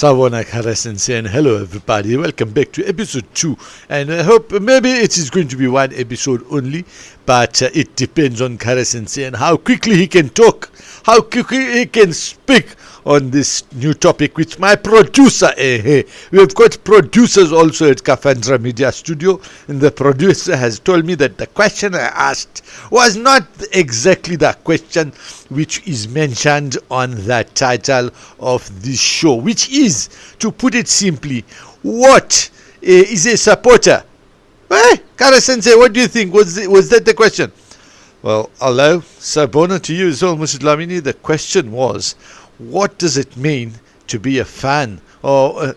Sawona Khare Sensei, and hello everybody, welcome back to episode 2, and I hope maybe it is going to be one episode only, but it depends on Khare Sensei and how quickly he can talk, how quickly he can speak on this new topic, which my producer, we have got producers also at Kafandra Media Studio, and the producer has told me that the question I asked was not exactly the question which is mentioned on the title of this show, which is, to put it simply, what is a supporter? Khare Sensei, what do you think? Was that the question? Well, hello, Sabona to you as well, Mr. Dlamini. The question was, what does it mean to be a fan? No,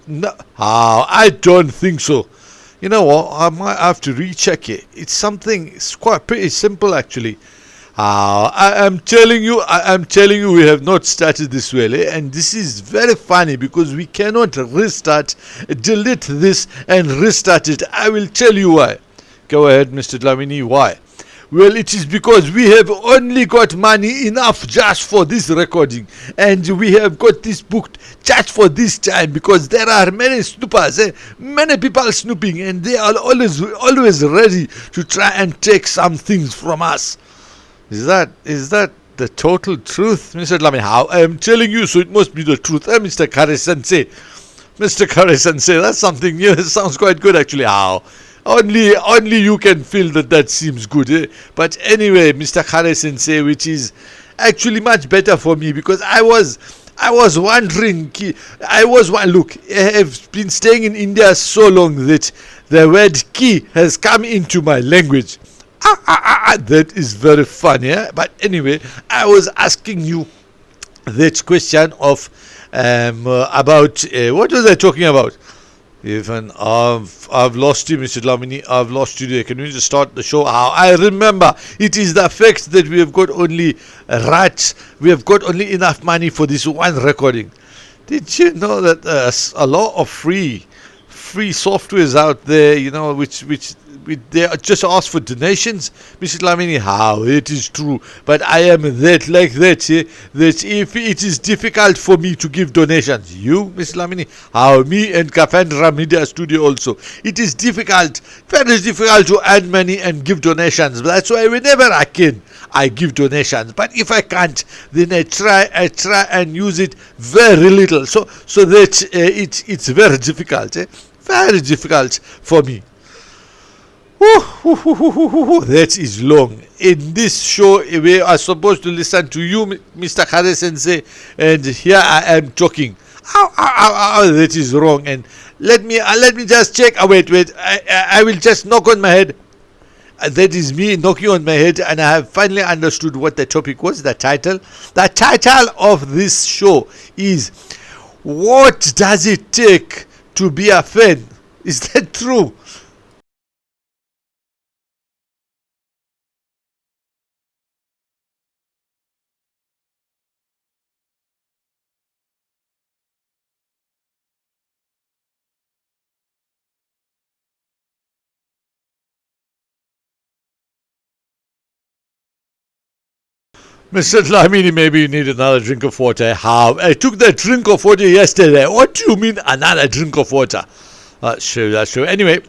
I don't think so. You know what? I might have to recheck it. It's quite pretty simple actually. I am telling you, we have not started this well, and this is very funny because we cannot delete this and restart it. I will tell you why. Go ahead, Mr. Dlamini. Why? Well, it is because we have only got money enough just for this recording, and we have got this booked just for this time because there are many snoopers, many people snooping, and they are always ready to try and take some things from us. Is that the total truth, Mr. Dlamini? How I am telling you, so it must be the truth, Mr. Khare Sensei. Mr. Khare Sensei, that's something new. It sounds quite good actually. How? Only you can feel that seems good, But anyway, Mr. Khare Sensei, which is actually much better for me because I was wondering. Look, I have been staying in India so long that the word ki has come into my language. That is very funny, But anyway, I was asking you that question of about what was I talking about? Even I've lost you, Mr. Dlamini. I've lost you there. Can we just start the show? I remember it is the fact that we have got only we have got only enough money for this one recording. Did you know that there's a lot of free softwares out there, which they just ask for donations, Mr. Dlamini? How it is true, but I am that if it is difficult for me to give donations, you, Mr. Dlamini, how me and Kafandra Media Studio also, it is very difficult to earn money and give donations. That's why whenever I can, I give donations. But if I can't, then I try and use it very little. So that it's very difficult, very difficult for me. That is long. In this show, we are supposed to listen to you, Mr. Khare Sensei, and here I am talking. That is wrong. And let me just check. Wait. I will just knock on my head. That is me knocking on my head, and I have finally understood what the topic was. The title of this show is, what does it take to be a fan? Is that true? Mr. Dlamini, maybe you need another drink of water. How? I took that drink of water yesterday. What do you mean another drink of water? That's true. Anyway,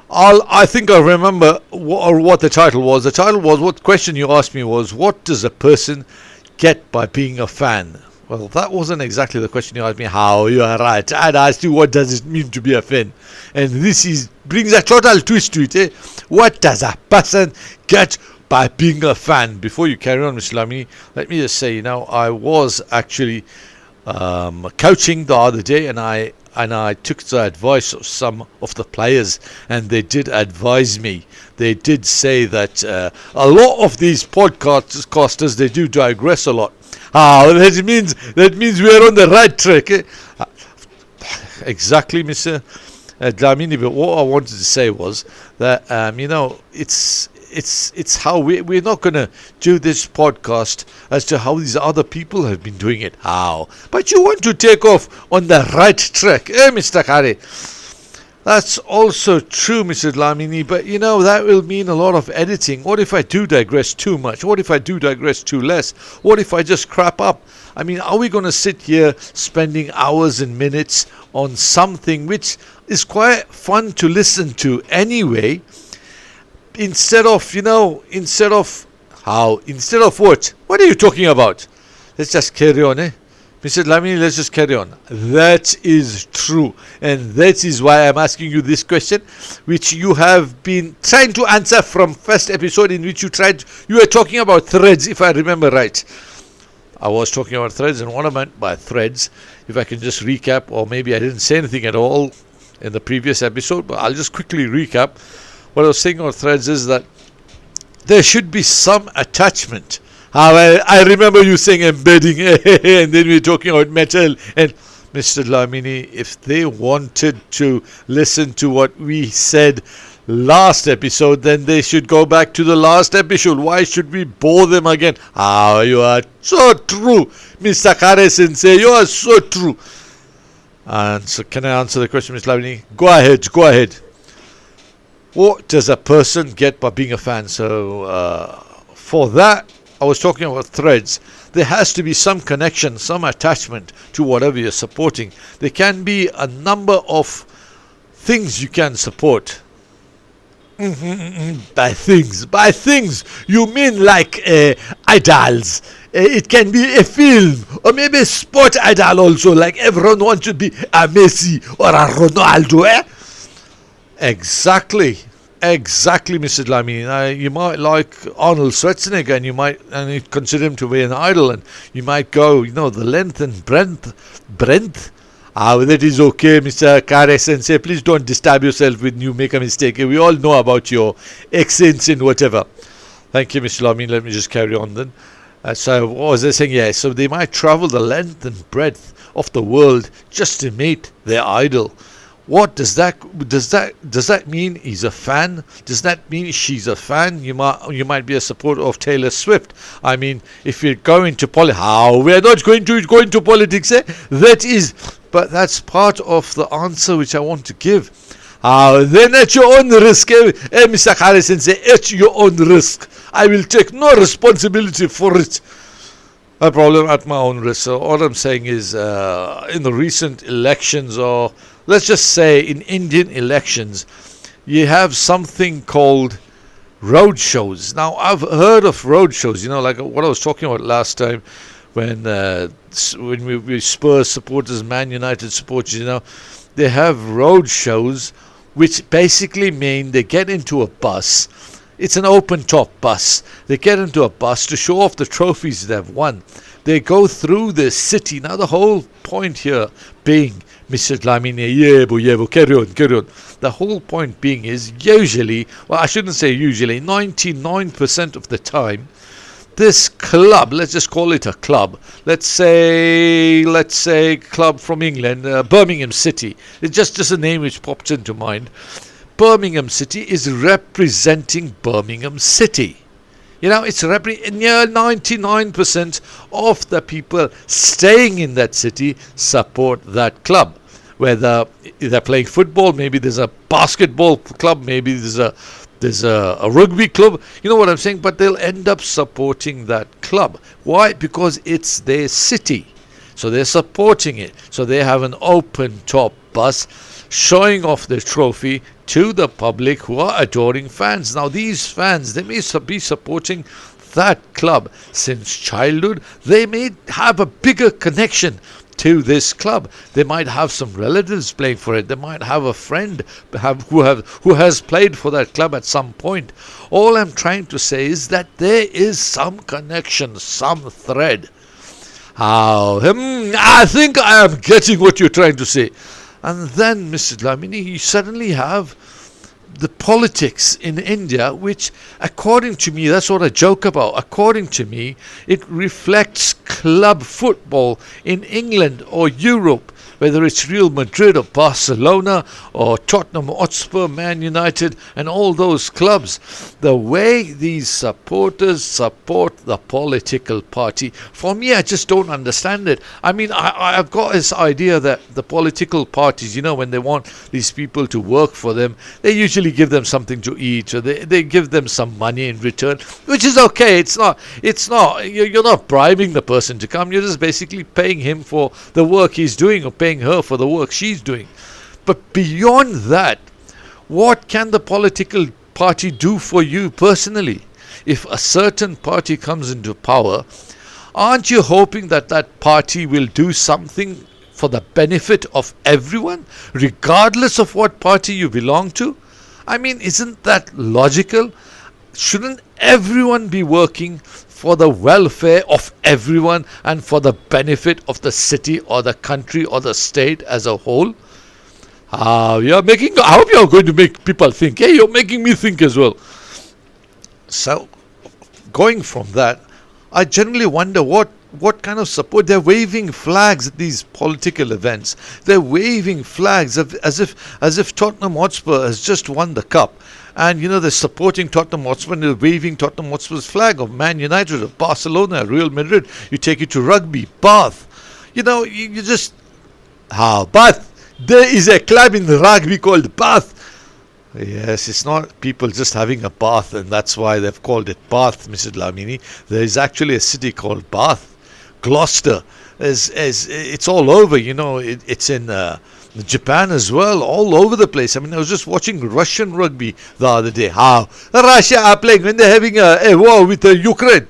I think I remember what the title was. The title was, what question you asked me was, what does a person get by being a fan? Well, that wasn't exactly the question you asked me. How? You are right. I'd asked you, what does it mean to be a fan? And this brings a total twist to it. What does a person get by being a fan? Before you carry on, Mr. Dlamini, let me just say, I was actually coaching the other day, and I took the advice of some of the players, and they did advise me. They did say that a lot of these podcasters, they do digress a lot. That means we are on the right track. Exactly, Mr. Dlamini. But what I wanted to say was that it's how we're not going to do this podcast as to how these other people have been doing it. How? But you want to take off on the right track, Mr. Khare? That's also true, Mr. Dlamini, but that will mean a lot of editing. What if I do digress too much? What if I do digress too less? What if I just crap up? I mean, are we going to sit here spending hours and minutes on something which is quite fun to listen to anyway, instead of what? What are you talking about? Let's just carry on, eh? Mr. Dlamini, let's just carry on. That is true. And that is why I'm asking you this question, which you have been trying to answer from first episode, in which you were talking about threads, if I remember right. I was talking about threads, and what I meant by threads, if I can just recap, or maybe I didn't say anything at all in the previous episode, but I'll just quickly recap. What I was saying about threads is that there should be some attachment. I remember you saying embedding, and then we were talking about metal. And Mr. Dlamini, if they wanted to listen to what we said last episode, then they should go back to the last episode. Why should we bore them again? You are so true, Mr. Khare Sensei. You are so true. And so, can I answer the question, Mr. Dlamini? Go ahead. What does a person get by being a fan? So, for that, I was talking about threads. There has to be some connection, some attachment to whatever you're supporting. There can be a number of things you can support. By things, you mean like idols. It can be a film, or maybe a sport idol also, like everyone wants to be a Messi or a Ronaldo, eh? Exactly, Mr. Dlamini. You might like Arnold Schwarzenegger, and you consider him to be an idol, and you might go, the length and breadth. That is okay, Mr. Khare Sensei. Please don't disturb yourself when you make a mistake. We all know about your accents and whatever. Thank you, Mr. Dlamini. Let me just carry on then. So what was I saying? Yeah, so they might travel the length and breadth of the world just to meet their idol. What does that mean? He's a fan? Does that mean she's a fan? You might be a supporter of Taylor Swift. I mean, if you're going to politics, we're not going to go into politics, eh? But that's part of the answer which I want to give. Then at your own risk, Mr. Khare Sensei, at your own risk. I will take no responsibility for it. A problem at my own risk. So all I'm saying is, in the recent elections, or let's just say in Indian elections, you have something called road shows. Now, I've heard of road shows, like what I was talking about last time when we Spurs supporters, Man United supporters, they have road shows, which basically mean they get into a bus. It's an open-top bus. They get into a bus to show off the trophies they've won. They go through the city. Now, the whole point here being, Mr. Dlamini, carry on. The whole point being is usually, well, I shouldn't say usually, 99% of the time, this club, let's just call it a club. Let's say club from England, Birmingham City. It's just a name which pops into mind. Birmingham City is representing Birmingham City. It's near 99% of the people staying in that city support that club. Whether they're playing football, maybe there's a basketball club, maybe there's a rugby club. You know what I'm saying? But they'll end up supporting that club. Why? Because it's their city. So they're supporting it. So they have an open top bus showing off the trophy to the public who are adoring fans. Now, these fans, they may be supporting that club since childhood. They may have a bigger connection to this club. They might have some relatives playing for it. They might have a friend who has played for that club at some point. All I'm trying to say is that there is some connection, some thread. I think I am getting what you're trying to say. And then, Mr. Dlamini, you suddenly have the politics in India, which, according to me, that's what I joke about. According to me, it reflects club football in England or Europe, whether it's Real Madrid or Barcelona or Tottenham Hotspur, Man United, and all those clubs, the way these supporters support the political party, for me, I just don't understand it. I mean, I've got this idea that the political parties, when they want these people to work for them, they usually give them something to eat, or they give them some money in return, which is okay. You're not bribing the person to come. You're just basically paying him for the work he's doing, or paying her for the work she's doing. But beyond that, what can the political party do for you personally? If a certain party comes into power, aren't you hoping that that party will do something for the benefit of everyone, regardless of what party you belong to? I mean, isn't that logical? Shouldn't everyone be working for the welfare of everyone and for the benefit of the city or the country or the state as a whole? I hope you're going to make people think. Hey, you're making me think as well. So, going from that, I generally wonder what kind of support. They're waving flags at these political events. They're waving flags as if Tottenham Hotspur has just won the cup. And they're supporting Tottenham Hotspur, and they're waving Tottenham Hotspur's flag, of Man United, of Barcelona, Real Madrid. You take it to rugby, Bath. You just... Bath? There is a club in rugby called Bath. Yes, it's not people just having a bath, and that's why they've called it Bath, Mr. Lamini. There is actually a city called Bath. Gloucester. It's all over, it's in... Japan as well, all over the place. I mean, I was just watching Russian rugby the other day. How Russia are playing when they're having a war with Ukraine.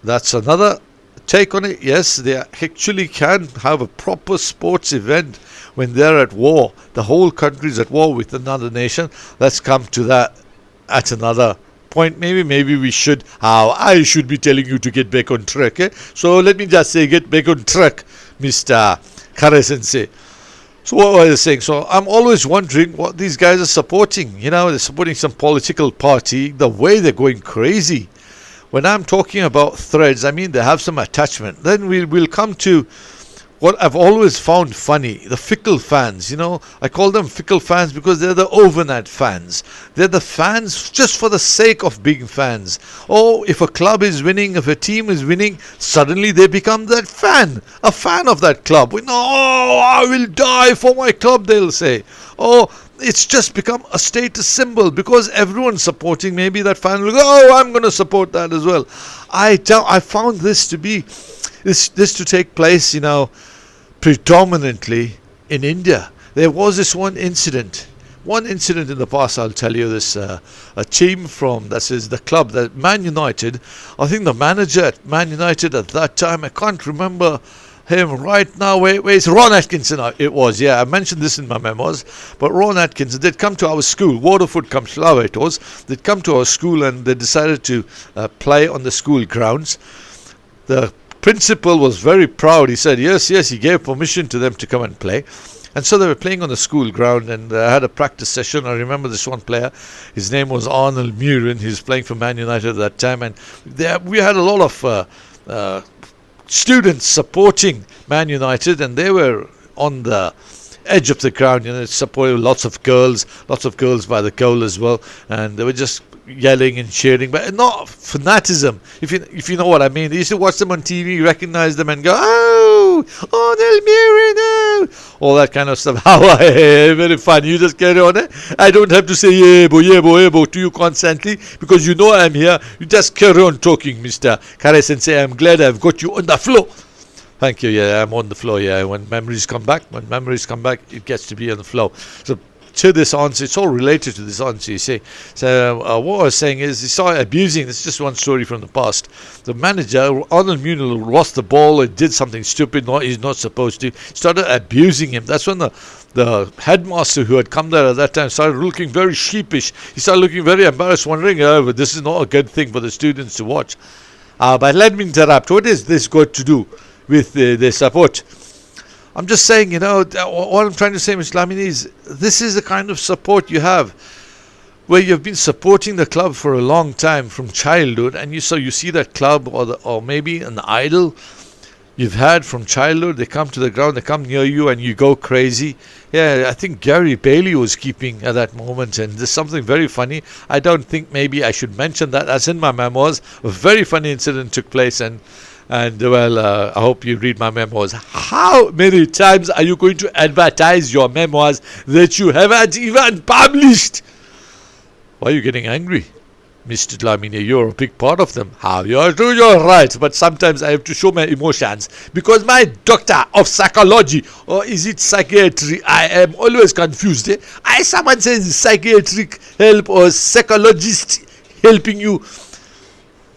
That's another take on it. Yes, they actually can have a proper sports event when they're at war. The whole country's at war with another nation. Let's come to that at another point. Maybe we should. I should be telling you to get back on track. So let me just say, get back on track, Mr. Khare Sensei. So what was I saying? So I'm always wondering what these guys are supporting. They're supporting some political party. The way they're going crazy. When I'm talking about threads, I mean they have some attachment. Then we'll come to what I've always found funny, the fickle fans. I call them fickle fans because they're the overnight fans. They're the fans just for the sake of being fans. Oh, if a club is winning, if a team is winning, suddenly they become that fan, a fan of that club. I will die for my club, they'll say. Oh, it's just become a status symbol because everyone's supporting. Maybe that fan will go, I'm going to support that as well. I found this to be, this to take place, predominantly in India. There was this one incident in the past. I'll tell you this. A team from, that is the club, that Man United, I think the manager at Man United at that time, I can't remember him right now. Where's Ron Atkinson? It was, I mentioned this in my memoirs. But Ron Atkinson, they'd come to our school, Waterford Kamshlawa it was. They'd come to our school and they decided to play on the school grounds. The principal was very proud. He said yes, he gave permission to them to come and play. And so they were playing on the school ground and had a practice session. I remember this one player, his name was Arnold Murin. He was playing for Man United at that time, and we had a lot of students supporting Man United, and they were on the edge of the ground, supporting lots of girls by the goal as well, and they were just yelling and cheering, but not fanatism, if you know what I mean. They used to watch them on TV, recognize them and go, oh, Del Murin, all that kind of stuff. Very fun. You just carry on. I don't have to say yebo to you constantly because you know I'm here. You just carry on talking, Mr. Khare Sensei. I'm glad I've got you on the floor. Thank you. I'm on the floor. When memories come back, it gets to be on the floor. So to this answer, it's all related to this answer, you see. So what I was saying is, he started abusing. This is just one story from the past. The manager, Arnold Munil, lost the ball and did something stupid he's not supposed to. Started abusing him. That's when the headmaster who had come there at that time started looking very sheepish. He started looking very embarrassed, wondering, but this is not a good thing for the students to watch. But let me interrupt. What is this got to do with the support? I'm just saying, what I'm trying to say, Mr. Lamini, is this is the kind of support you have, where you've been supporting the club for a long time from childhood, and you see that club or maybe an idol, you've had from childhood. They come to the ground, they come near you, and you go crazy. Yeah, I think Gary Bailey was keeping at that moment, and there's something very funny. I don't think maybe I should mention that. That's in my memoirs. A very funny incident took place, and well, I hope you read my memoirs. How many times are you going to advertise your memoirs that you haven't even published? Why are you getting angry? Mr. Dlamini, you're a big part of them. How you're right, but sometimes I have to show my emotions because my doctor of psychology, or is it psychiatry? I am always confused. Someone says psychiatric help or psychologist helping you.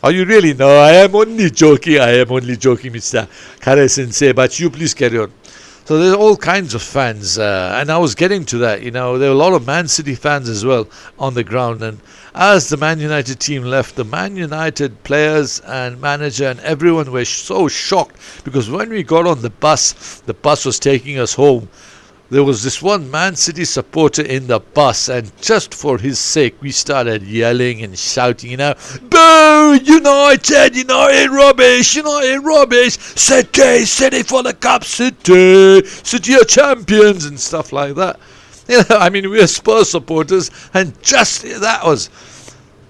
Are you really? No, I am only joking. Mr. Khare Sensei. But you please carry on. So there's all kinds of fans, and I was getting to that. There were a lot of Man City fans as well on the ground. And as the Man United team left, the Man United players and manager and everyone were so shocked because when we got on the bus was taking us home. There was this one Man City supporter in the bus, and just for his sake, we started yelling and shouting, boo, United, rubbish, City for the cup, City are champions, and stuff like that. We're Spurs supporters, and just that was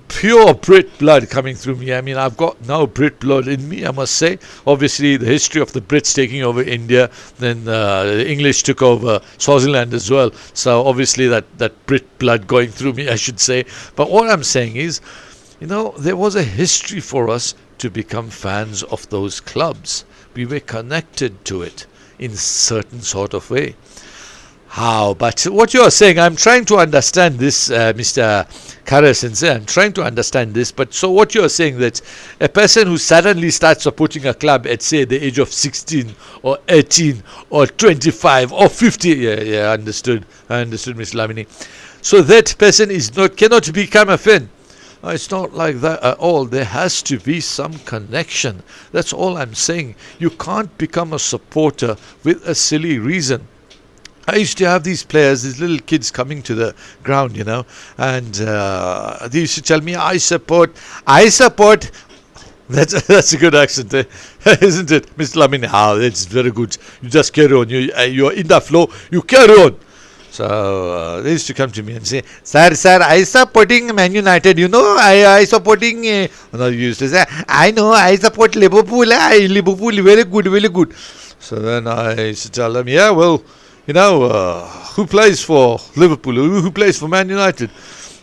pure Brit blood coming through me. I've got now Brit blood in me, I must say. Obviously, the history of the Brits taking over India, then the English took over Swaziland as well. So obviously that Brit blood going through me, I should say. But what I'm saying is, there was a history for us to become fans of those clubs. We were connected to it in certain sort of way. How? But what you are saying, I'm trying to understand this, Mr. Khare Sensei. I'm trying to understand this. But so what you are saying, that a person who suddenly starts supporting a club at, say, the age of 16 or 18 or 25 or 50. Yeah, understood. I understood, Mr. Lamini. So that person cannot become a fan. It's not like that at all. There has to be some connection. That's all I'm saying. You can't become a supporter with a silly reason. I used to have these players, these little kids coming to the ground, and they used to tell me, I support. That's a good accent, isn't it, Mr. Lamini? That's very good. You just carry on. You're in the flow. You carry on. So they used to come to me and say, Sir, I supporting Man United. I supporting. You used to say, I know, I support Liverpool. Liverpool, very good. So then I used to tell them, yeah, well, who plays for Liverpool? Who plays for Man United?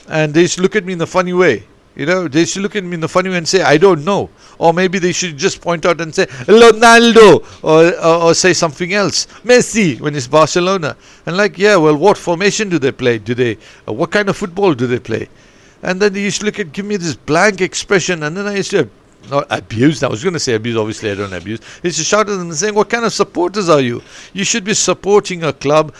And they used to look at me in a funny way. They used to look at me in a funny way and say, I don't know. Or maybe they should just point out and say, Ronaldo, or say something else. Messi, when it's Barcelona. And what formation do they play? What kind of football do they play? And then they used to give me this blank expression, and then I used to not abuse. I was going to say abuse. Obviously, I don't abuse. It's to shout at them and saying, "What kind of supporters are you? You should be supporting a club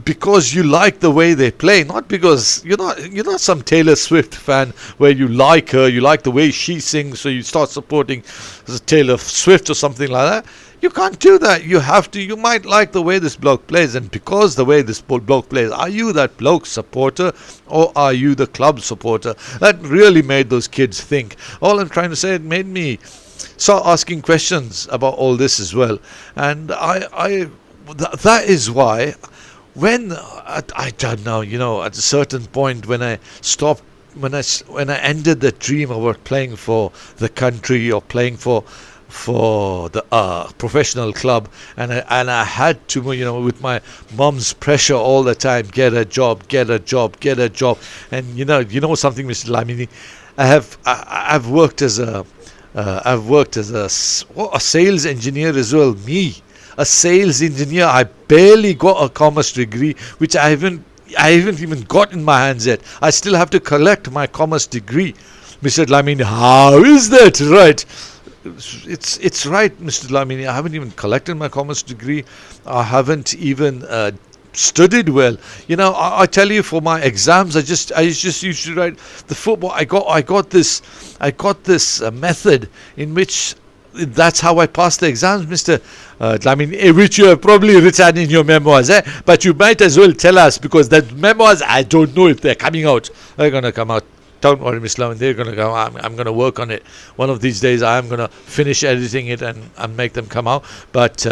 because you like the way they play, not because you're not some Taylor Swift fan where you like her, you like the way she sings, so you start supporting Taylor Swift or something like that. You can't do that. You might like the way this bloke plays, and because the way this bloke plays, are you that bloke supporter or are you the club supporter?" That really made those kids think. All I'm trying to say, it made me start asking questions about all this as well. And that is why when I don't know, at a certain point when I stopped, when I ended the dream of playing for the country or playing for the professional club, and I had to, with my mom's pressure all the time, get a job, and you know something, Mr. Lamini, I've worked as a sales engineer as well. A sales engineer. I barely got a commerce degree, which I haven't even got in my hands yet. I still have to collect my commerce degree. Mr. Lamini, how is that right? It's right, Mr. Lamini. I haven't even collected my commerce degree. I haven't even studied well. I tell you, for my exams, I just used to write the football. I got this method in which that's how I passed the exams, Mr. Dlamini, which you have probably written in your memoirs, but you might as well tell us, because that memoirs, I don't know if they're coming out. They're going to come out. don't worry, Miss Lam, they're going to go, I'm going to work on it. One of these days I'm going to finish editing it and make them come out. But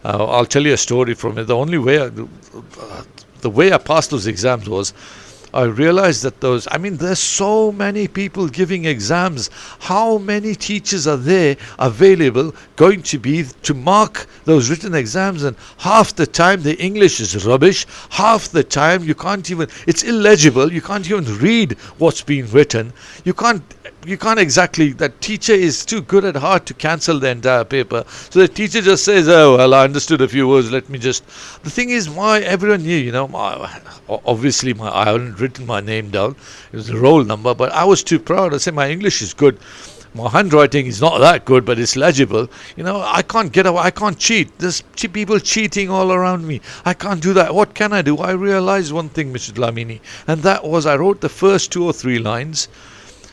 I'll tell you a story from it. The only way the way I passed those exams was, I realized that there's so many people giving exams. How many teachers are there available going to be to mark those written exams? And half the time the English is rubbish. Half the time it's illegible. You can't even read what's being written. You can't exactly, that teacher is too good at heart to cancel the entire paper. So the teacher just says, oh, well, I understood a few words, the thing is, everyone knew, obviously I hadn't written my name down, it was a roll number, but I was too proud. I said, my English is good, my handwriting is not that good, but it's legible. I can't get away, I can't cheat. There's people cheating all around me. I can't do that. What can I do? I realized one thing, Mr. Dlamini, and that was, I wrote the first 2 or 3 lines,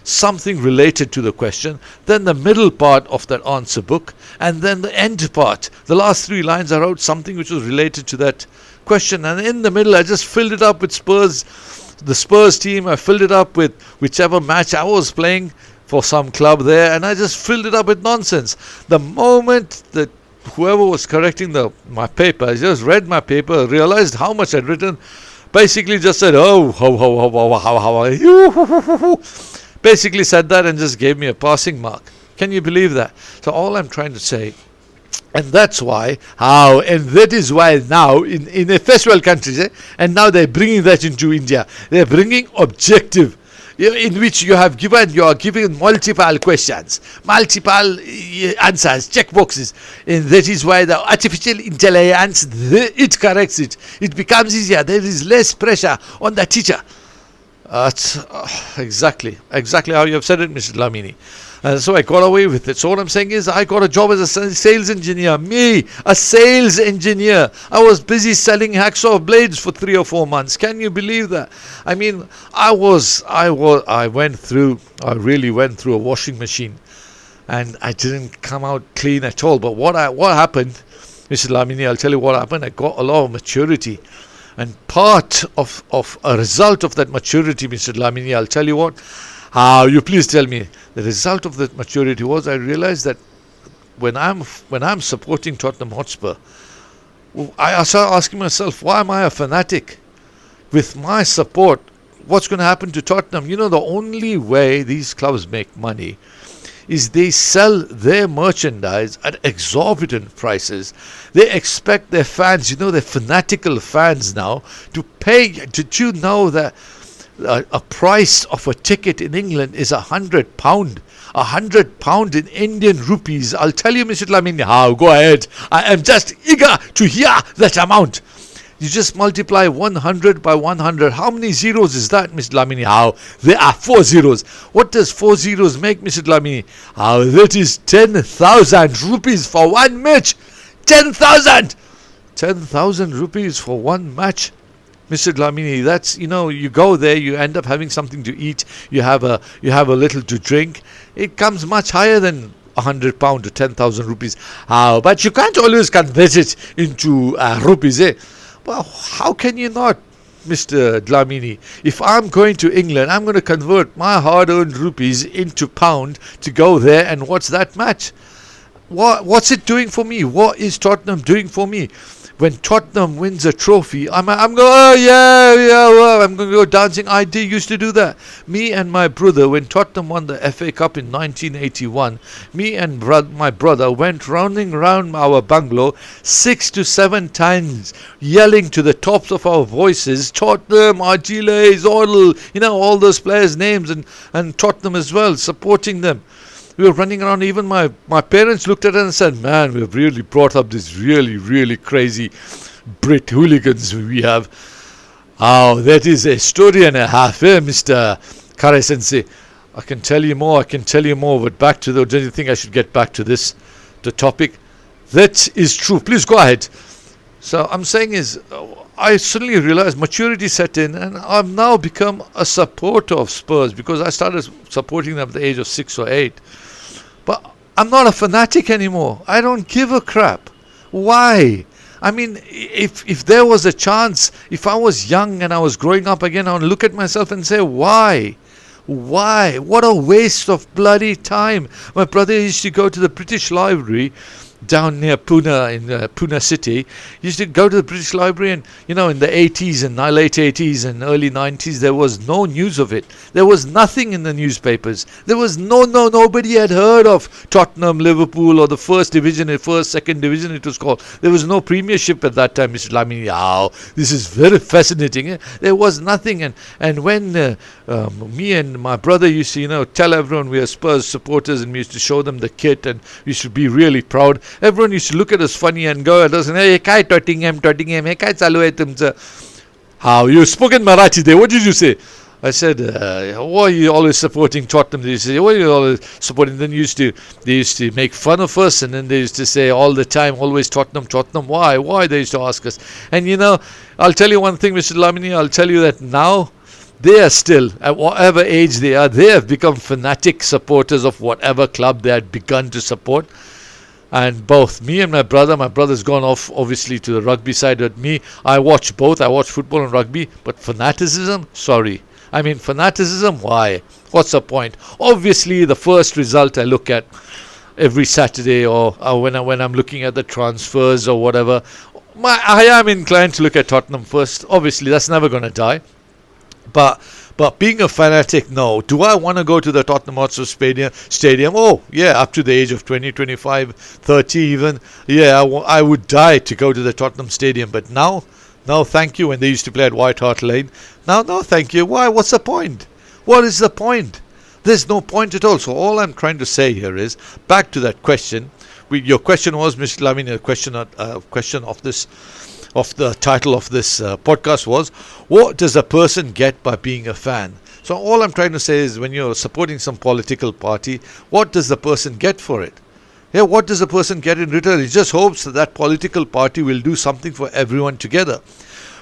something related to the question, then the middle part of that answer book, and then the end part. The last 3 lines I wrote something which was related to that question, and in the middle I just filled it up with the Spurs team. I filled it up with whichever match I was playing for some club there, and I just filled it up with nonsense. The moment that whoever was correcting my paper, I just read my paper, realized how much I'd written, basically just said, oh, how, basically said that and just gave me a passing mark. Can you believe that? So all I'm trying to say, and that's why, and that is why now in the first world countries, and now they're bringing that into India. They're bringing objective, in which you are given multiple questions, multiple answers, checkboxes, and that is why the artificial intelligence, it corrects it. It becomes easier. There is less pressure on the teacher. That's exactly how you have said it, Mr. Dlamini. And so I got away with it. So what I'm saying is, I got a job as a sales engineer. Me, a sales engineer. I was busy selling hacksaw blades for 3 or 4 months. Can you believe that? I mean, I really went through a washing machine, and I didn't come out clean at all. But what happened, Mr. Dlamini, I'll tell you what happened. I got a lot of maturity. And part of a result of that maturity, Mr. Dlamini, I'll tell you what. You please tell me. The result of that maturity was, I realized that when I'm supporting Tottenham Hotspur, I started asking myself, why am I a fanatic? With my support, what's going to happen to Tottenham? The only way these clubs make money is they sell their merchandise at exorbitant prices. They expect their fans, their fanatical fans now, to pay. Did you know that a price of a ticket in England is £100? £100 in Indian rupees. I'll tell you, Mr. Dlamini, how. Go ahead. I am just eager to hear that amount. You just multiply 100 by 100. How many zeros is that, Mr. Dlamini? How? There are 4 zeros. What does 4 zeros make, Mr. Dlamini? How? That is 10,000 rupees for one match. 10,000! 10,000 rupees for one match. Mr. Dlamini, that's, you go there, you end up having something to eat, you have a little to drink. It comes much higher than £100 to 10,000 rupees. How? But you can't always convert it into rupees, eh? Well, how can you not, Mr. Dlamini? If I'm going to England, I'm going to convert my hard-earned rupees into pound to go there and watch that match. What's it doing for me? What is Tottenham doing for me? When Tottenham wins a trophy, I'm going, oh yeah, well, I'm going to go dancing. I used to do that. Me and my brother, when Tottenham won the FA Cup in 1981, me and my brother went rounding round our bungalow 6 to 7 times, yelling to the tops of our voices, Tottenham, Argile, Zordel, all those players' names, and Tottenham as well, supporting them. We were running around. Even my parents looked at us and said, man, we've really brought up this really, really crazy Brit hooligans we have. Oh, that is a story and a half, Mr. Khare Sensei. I can tell you more, but back to do you think I should get back to the topic? That is true. Please go ahead. So I'm saying is, I suddenly realized maturity set in, and I've now become a supporter of Spurs because I started supporting them at the age of 6 or 8. But I'm not a fanatic anymore. I don't give a crap. Why? I mean, if there was a chance, if I was young and I was growing up again, I would look at myself and say, why? Why? What a waste of bloody time. My brother used to go to the British Library down near Pune, in Pune city. He used to go to the British Library, and in the 80s and late 80s and early 90s, there was no news of it. There was nothing in the newspapers. There was nobody had heard of Tottenham, Liverpool, or the second division it was called. There was no premiership at that time, Mr. Lamini. This is very fascinating. There was nothing, and when me and my brother used to tell everyone we are Spurs supporters, and we used to show them the kit, and we should be really proud. Everyone used to look at us funny and go at us and, hey, kai Tottenham, hey, kai chalu hai tumcha? How? You spoke in Marathi there. What did you say? I said, why are you always supporting Tottenham? They used to say, why are you always supporting? Then they used to make fun of us, and then they used to say all the time, always Tottenham. Why? They used to ask us. And I'll tell you one thing, Mr. Lamini, I'll tell you that now, they are still, at whatever age they are, they have become fanatic supporters of whatever club they had begun to support. And both me and my brother's gone off obviously to the rugby side, but me, I watch both. I watch football and rugby, but fanaticism, sorry. I mean, fanaticism, why? What's the point? Obviously, the first result I look at every Saturday, or when I'm looking at the transfers or whatever, I am inclined to look at Tottenham first. Obviously, that's never going to die. But being a fanatic, no. Do I want to go to the Tottenham Hotspur Stadium? Oh, yeah, up to the age of 20, 25, 30 even. Yeah, I would die to go to the Tottenham Stadium. But now, no, thank you. When they used to play at White Hart Lane. Now, no, thank you. Why? What's the point? What is the point? There's no point at all. So all I'm trying to say here is, back to that question. Your question was, Mr. Lamini, a question of the title of this podcast was, what does a person get by being a fan? So all I'm trying to say is, when you're supporting some political party, what does the person get for it? Yeah, what does the person get in return? He just hopes that political party will do something for everyone together.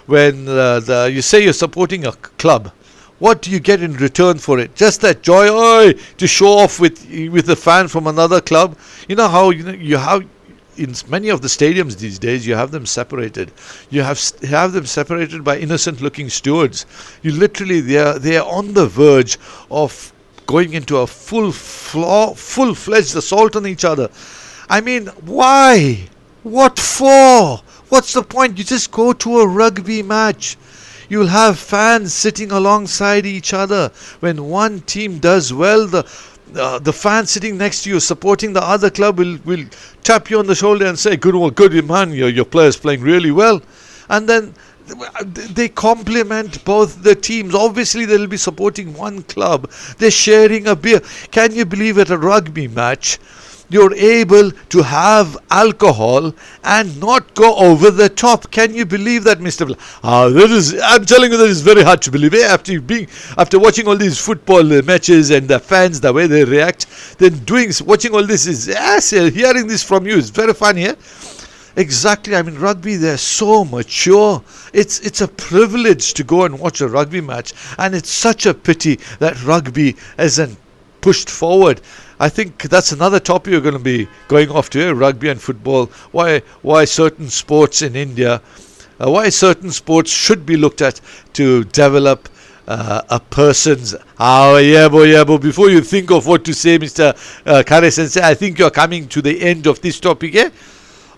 When you say you're supporting a club, what do you get in return for it? Just that joy, to show off with a fan from another club. You know how you have in many of the stadiums these days, you have them separated. You have them separated by innocent-looking stewards. You literally, they are on the verge of going into a full-fledged assault on each other. I mean, why? What for? What's the point? You just go to a rugby match. You'll have fans sitting alongside each other. When one team does well, the fan sitting next to you supporting the other club will tap you on the shoulder and say, good man, your player's playing really well. And then they compliment both the teams. Obviously they'll be supporting one club. They're sharing a beer. Can you believe at a rugby match you're able to have alcohol and not go over the top? Can you believe that, Mr. I'm telling you, that is very hard to believe. After watching all these football matches and the fans, the way they react, then watching all this is, yes, hearing this from you is very funny. Yeah? Exactly. I mean, rugby, they're so mature. It's a privilege to go and watch a rugby match, and it's such a pity that rugby isn't pushed forward. I think that's another topic we're going to be going off to, rugby and football. Why certain sports in India, why certain sports should be looked at to develop a person's... Before you think of what to say, Mr. Khare Sensei, I think you're coming to the end of this topic, eh?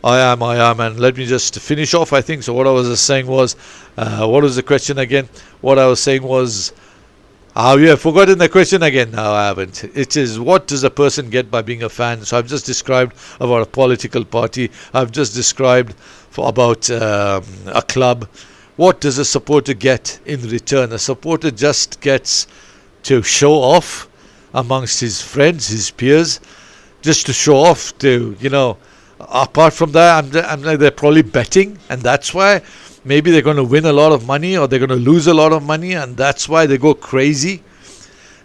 I am, and let me just finish off, I think. So what I was saying was, what was the question again? What I was saying was... you have forgotten the question again. No, I haven't. It is, what does a person get by being a fan? So I've just described about a political party. I've just described about a club. What does a supporter get in return? A supporter just gets to show off amongst his friends, his peers, just to show off to, apart from that, I'm like, they're probably betting, and that's why maybe they're going to win a lot of money or they're going to lose a lot of money, and that's why they go crazy.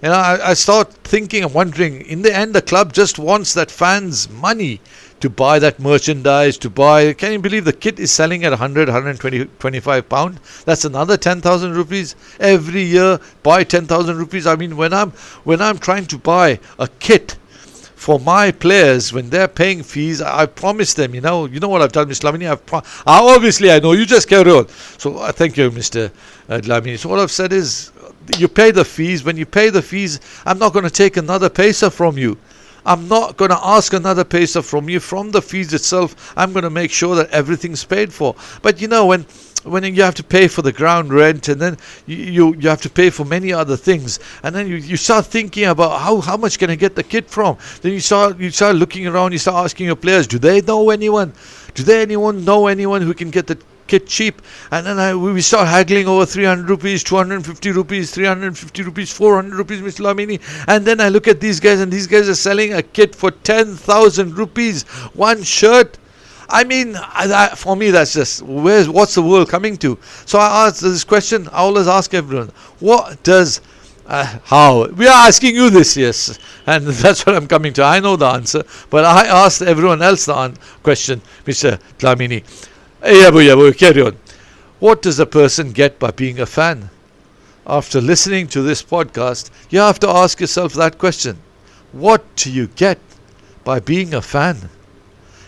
I start thinking and wondering, in the end, the club just wants that fans' money to buy that merchandise, to buy... Can you believe the kit is selling at 100, 120, 25 pound? That's another 10,000 rupees every year. Buy 10,000 rupees. I mean, when I'm trying to buy a kit for my players, when they're paying fees, I promise them, you know what I've done, Mr. Lamini? Obviously, I know. You just carry on. So, thank you, Mr. Lamini. So, what I've said is, You pay the fees. When you pay the fees, I'm not going to take another paisa from you. I'm not going to ask another paisa from you. From the fees itself, I'm going to make sure that everything's paid for. But when you have to pay for the ground rent, and then you have to pay for many other things, and then you start thinking about how much can I get the kit from. Then you start looking around, you start asking your players, do they know anyone? Know anyone who can get the kit cheap? And then we start haggling over 300 rupees, 250 rupees, 350 rupees, 400 rupees, Mr. Lamini. And then I look at these guys, and these guys are selling a kit for 10,000 rupees, one shirt. I mean, for me, that's just, what's the world coming to? So I asked this question, I always ask everyone, what does, how? We are asking you this, yes, and that's what I'm coming to. I know the answer, but I asked everyone else the question, Mr. Tlamini. Yabu, carry on. What does a person get by being a fan? After listening to this podcast, you have to ask yourself that question. What do you get by being a fan?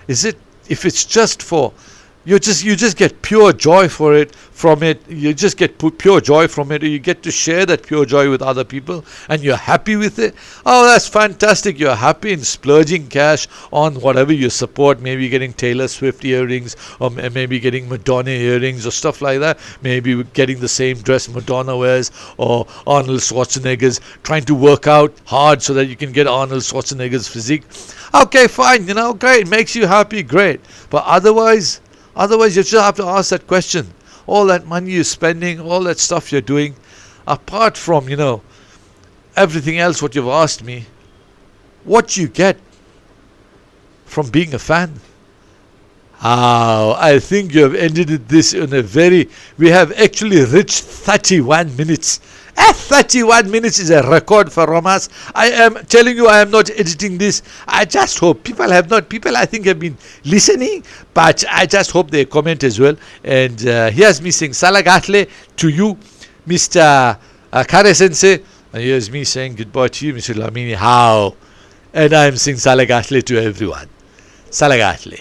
If it's just for you just get pure joy from it, you just get pure joy from it, or you get to share that pure joy with other people and you're happy with it, oh, that's fantastic. You're happy in splurging cash on whatever you support, maybe getting Taylor Swift earrings, or maybe getting Madonna earrings or stuff like that, maybe getting the same dress Madonna wears, or Arnold Schwarzenegger's, trying to work out hard so that you can get Arnold Schwarzenegger's physique. Okay, fine, great, makes you happy, great. But otherwise you just have to ask that question. All that money you're spending, all that stuff you're doing, apart from, everything else what you've asked me, what do you get from being a fan? I think you have ended this in we have actually reached 31 minutes. 31 minutes is a record for Romas. I am telling you, I am not editing this. I just hope people I think have been listening, but I just hope they comment as well. And here's me saying Salagatle to you, Mr. Khare Sensei. And here's me saying goodbye to you, Mr. Lamini. How? And I'm saying Salagatle to everyone. Salagatle.